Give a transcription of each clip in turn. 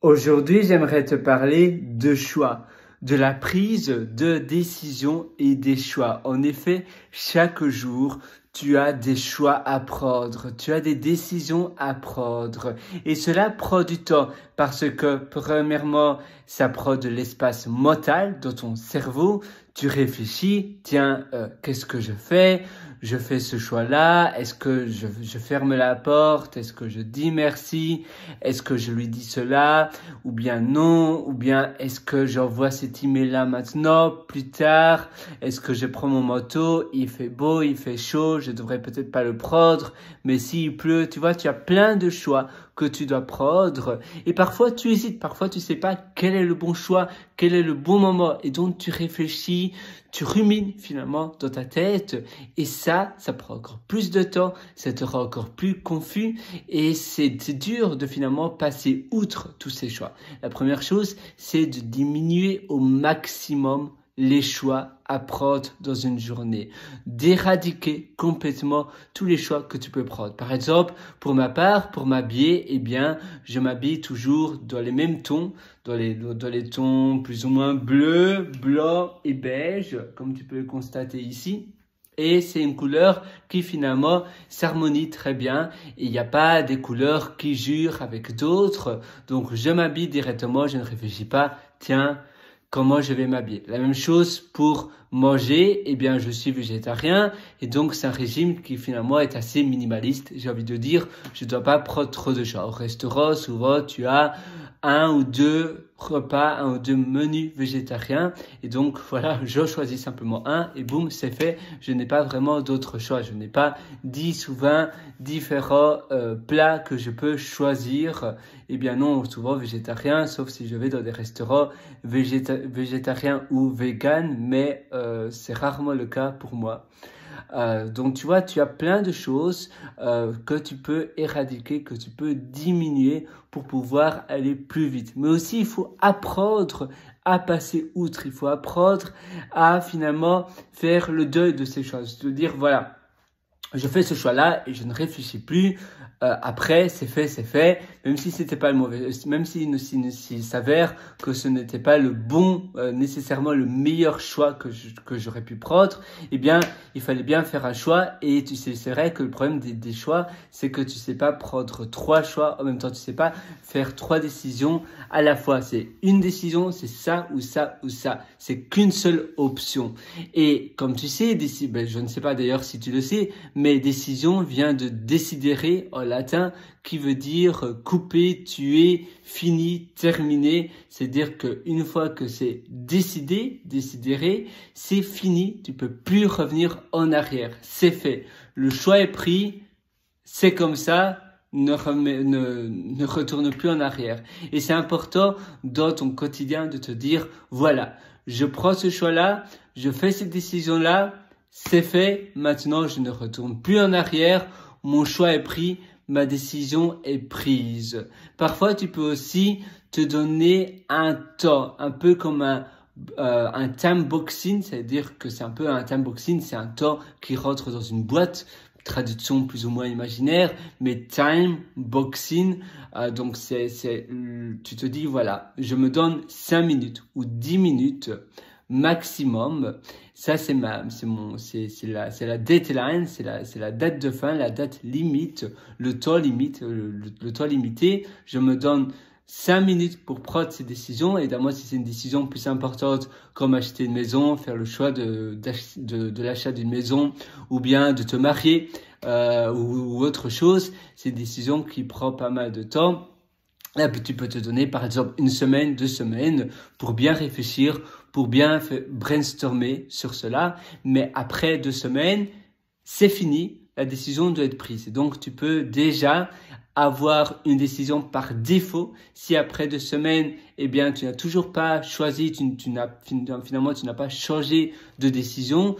Aujourd'hui, j'aimerais te parler de choix, de la prise de décision et des choix. En effet, chaque jour, tu as des choix à prendre, tu as des décisions à prendre. Et cela prend du temps parce que, premièrement, ça prend de l'espace mental dans ton cerveau. Tu réfléchis, tiens, qu'est-ce que je fais? Je fais ce choix-là. Est-ce que je ferme la porte? Est-ce que je dis merci? Est-ce que je lui dis cela? Ou bien non? Ou bien est-ce que j'envoie cet email-là maintenant, plus tard? Est-ce que je prends mon manteau? Il fait beau, il fait chaud, je devrais peut-être pas le prendre, mais s'il pleut, tu vois, tu as plein de choix que tu dois prendre. Et parfois, tu hésites, parfois, tu sais pas quel est le bon choix, quel est le bon moment. Et donc, tu réfléchis, tu rumines finalement dans ta tête. Et ça prend encore plus de temps, ça te rend encore plus confus. Et c'est dur de finalement passer outre tous ces choix. La première chose, c'est de diminuer au maximum les choix à prendre dans une journée, d'éradiquer complètement tous les choix que tu peux prendre. Par exemple, pour ma part, pour m'habiller, eh bien, je m'habille toujours dans les mêmes tons, dans les tons plus ou moins bleu, blanc et beige, comme tu peux le constater ici. Et c'est une couleur qui finalement s'harmonie très bien. Il n'y a pas des couleurs qui jurent avec d'autres. Donc je m'habille directement, je ne réfléchis pas, tiens, comment je vais m'habiller. La même chose pour manger, eh bien je suis végétarien et donc c'est un régime qui finalement est assez minimaliste. J'ai envie de dire, je ne dois pas prendre trop de choix. Au restaurant, souvent tu as un ou deux repas, un ou deux menus végétariens et donc voilà, je choisis simplement un et boum, c'est fait. Je n'ai pas vraiment d'autres choix. Je n'ai pas 10 ou 20 différents plats que je peux choisir. Eh bien non, souvent végétarien, sauf si je vais dans des restaurants végétariens ou vegan, mais c'est rarement le cas pour moi. Donc tu vois, tu as plein de choses que tu peux éradiquer, que tu peux diminuer pour pouvoir aller plus vite. Mais aussi, il faut apprendre à passer outre. Il faut apprendre à finalement faire le deuil de ces choses. De dire, voilà, je fais ce choix-là et je ne réfléchis plus. Après, c'est fait. Même si c'était pas le mauvais, même s'il s'avère que ce n'était pas le bon, nécessairement le meilleur choix que j'aurais pu prendre, eh bien, il fallait bien faire un choix. Et tu sais, c'est vrai que le problème des choix, c'est que tu sais pas prendre trois choix en même temps. Tu sais pas faire trois décisions à la fois. C'est une décision, c'est ça ou ça ou ça. C'est qu'une seule option. Et comme tu sais, je ne sais pas d'ailleurs si tu le sais, mais décision vient de decidere en latin, qui veut dire couper, tuer, fini, terminé. C'est-à-dire qu'une fois que c'est décidé, decidere, c'est fini. Tu peux plus revenir en arrière. C'est fait. Le choix est pris. C'est comme ça. Ne retourne plus en arrière. Et c'est important dans ton quotidien de te dire, voilà, je prends ce choix-là, je fais cette décision-là, c'est fait, maintenant je ne retourne plus en arrière, mon choix est pris, ma décision est prise. Parfois tu peux aussi te donner un temps, un peu comme un time boxing, c'est-à-dire que c'est un peu un time boxing, c'est un temps qui rentre dans une boîte, traduction plus ou moins imaginaire, mais time boxing, donc tu te dis voilà, je me donne 5 minutes ou 10 minutes maximum. Ça c'est la deadline, c'est la date de fin, la date limite, le temps limite, le temps limité. Je me donne 5 minutes pour prendre ces décisions. Évidemment, si c'est une décision plus importante, comme acheter une maison, faire le choix de l'achat d'une maison, ou bien de te marier, ou autre chose, c'est une décision qui prend pas mal de temps. Là, tu peux te donner, par exemple, 1 semaine, 2 semaines pour bien réfléchir, pour bien brainstormer sur cela. Mais après 2 semaines, c'est fini. La décision doit être prise. Et donc, tu peux déjà avoir une décision par défaut. Si après 2 semaines, eh bien, tu n'as toujours pas choisi, finalement, tu n'as pas changé de décision.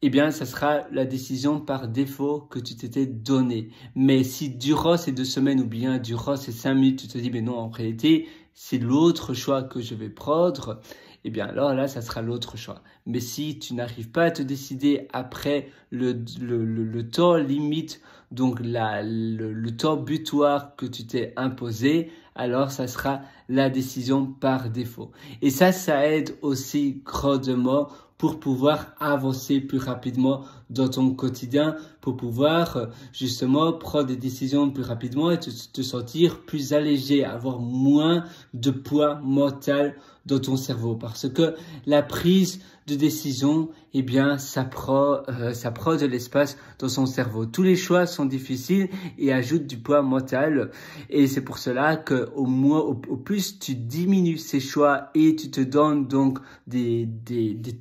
eh bien, ça sera la décision par défaut que tu t'étais donnée. Mais si durant ces 2 semaines ou bien durant ces 5 minutes, tu te dis, mais non, en réalité, c'est l'autre choix que je vais prendre, eh bien, alors là, ça sera l'autre choix. Mais si tu n'arrives pas à te décider après le temps limite, donc le temps butoir que tu t'es imposé, alors ça sera la décision par défaut. Et ça aide aussi grandement pour pouvoir avancer plus rapidement dans ton quotidien, pour pouvoir justement prendre des décisions plus rapidement et te sentir plus allégé, avoir moins de poids mental dans ton cerveau. Parce que la prise de décision, eh bien, ça prend de l'espace dans son cerveau. Tous les choix sont difficiles et ajoutent du poids mental. Et c'est pour cela que au plus tu diminues ces choix et tu te donnes donc des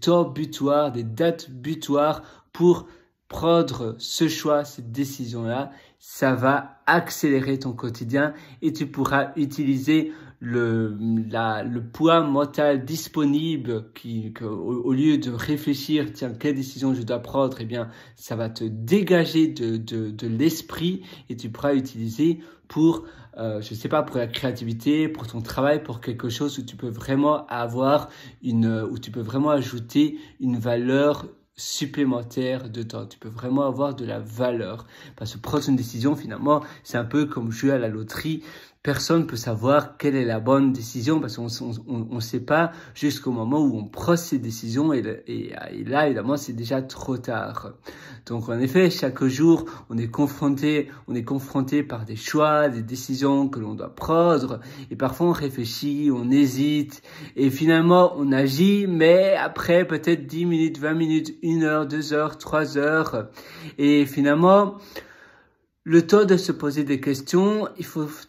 temps butoirs, des dates butoirs pour prendre ce choix, cette décision-là, ça va accélérer ton quotidien et tu pourras utiliser le poids mental disponible au lieu de réfléchir, tiens, quelle décision je dois prendre, eh bien, ça va te dégager de l'esprit et tu pourras utiliser pour, je sais pas, pour la créativité, pour ton travail, pour quelque chose où tu peux vraiment où tu peux vraiment ajouter une valeur supplémentaire de temps. Tu peux vraiment avoir de la valeur. Parce que prendre une décision, finalement, c'est un peu comme jouer à la loterie. Personne ne peut savoir quelle est la bonne décision parce qu'on ne sait pas jusqu'au moment où on prend ces décisions et là, évidemment, c'est déjà trop tard. Donc, en effet, chaque jour, on est confronté par des choix, des décisions que l'on doit prendre et parfois on réfléchit, on hésite et finalement, on agit, mais après peut-être 10 minutes, 20 minutes, 1 heure, 2 heures, 3 heures et finalement, le temps de se poser des questions,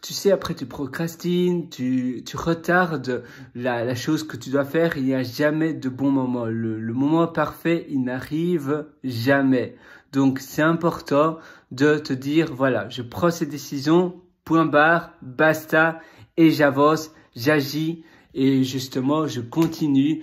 tu sais, après tu procrastines, tu retardes la chose que tu dois faire, il n'y a jamais de bon moment. Le moment parfait, il n'arrive jamais. Donc, c'est important de te dire, voilà, je prends cette décision, point barre, basta, et j'avance, j'agis. Et justement, je continue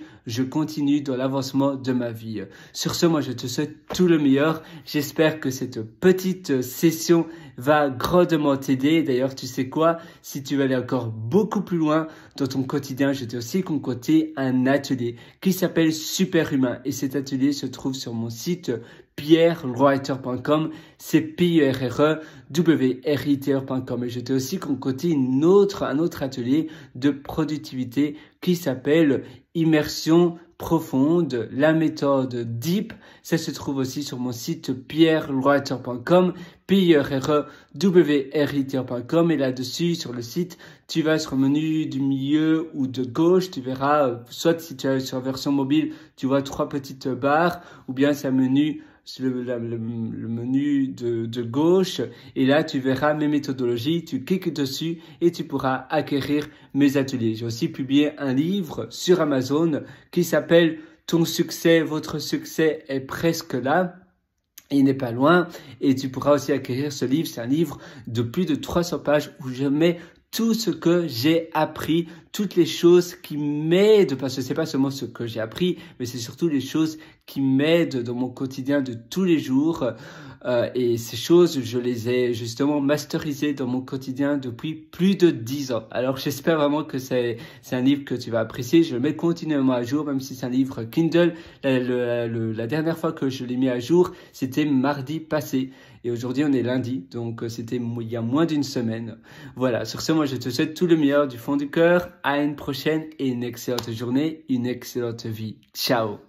dans l'avancement de ma vie. Sur ce, moi, je te souhaite tout le meilleur. J'espère que cette petite session va grandement t'aider. D'ailleurs, tu sais quoi? Si tu veux aller encore beaucoup plus loin dans ton quotidien, je t'ai aussi concocté un atelier qui s'appelle Superhumain. Et cet atelier se trouve sur mon site pierrewriter.com, c'est pierrewriter.com. Et je t'ai aussi concocté un autre atelier de productivité qui s'appelle Immersion profonde, la méthode DEEP. Ça se trouve aussi sur mon site pierrewriter.com, pierrewriter.com. Et là-dessus, sur le site, tu vas sur le menu du milieu ou de gauche, tu verras, soit si tu es sur la version mobile, tu vois 3 petites barres, ou bien c'est un menu le menu de gauche et là tu verras mes méthodologies, tu cliques dessus et tu pourras acquérir mes ateliers. J'ai aussi publié un livre sur Amazon qui s'appelle Ton succès, votre succès est presque là. Il n'est pas loin et tu pourras aussi acquérir ce livre. C'est un livre de plus de 300 pages où je mets tout ce que j'ai appris, toutes les choses qui m'aident, parce que c'est pas seulement ce que j'ai appris, mais c'est surtout les choses qui m'aident dans mon quotidien de tous les jours. Et ces choses, je les ai justement masterisées dans mon quotidien depuis plus de 10 ans. Alors j'espère vraiment que c'est un livre que tu vas apprécier. Je le mets continuellement à jour, même si c'est un livre Kindle. La dernière fois que je l'ai mis à jour, c'était mardi passé. Et aujourd'hui, on est lundi, donc c'était il y a moins d'1 semaine. Voilà, sur ce, moi, je te souhaite tout le meilleur du fond du cœur. À une prochaine et une excellente journée, une excellente vie. Ciao!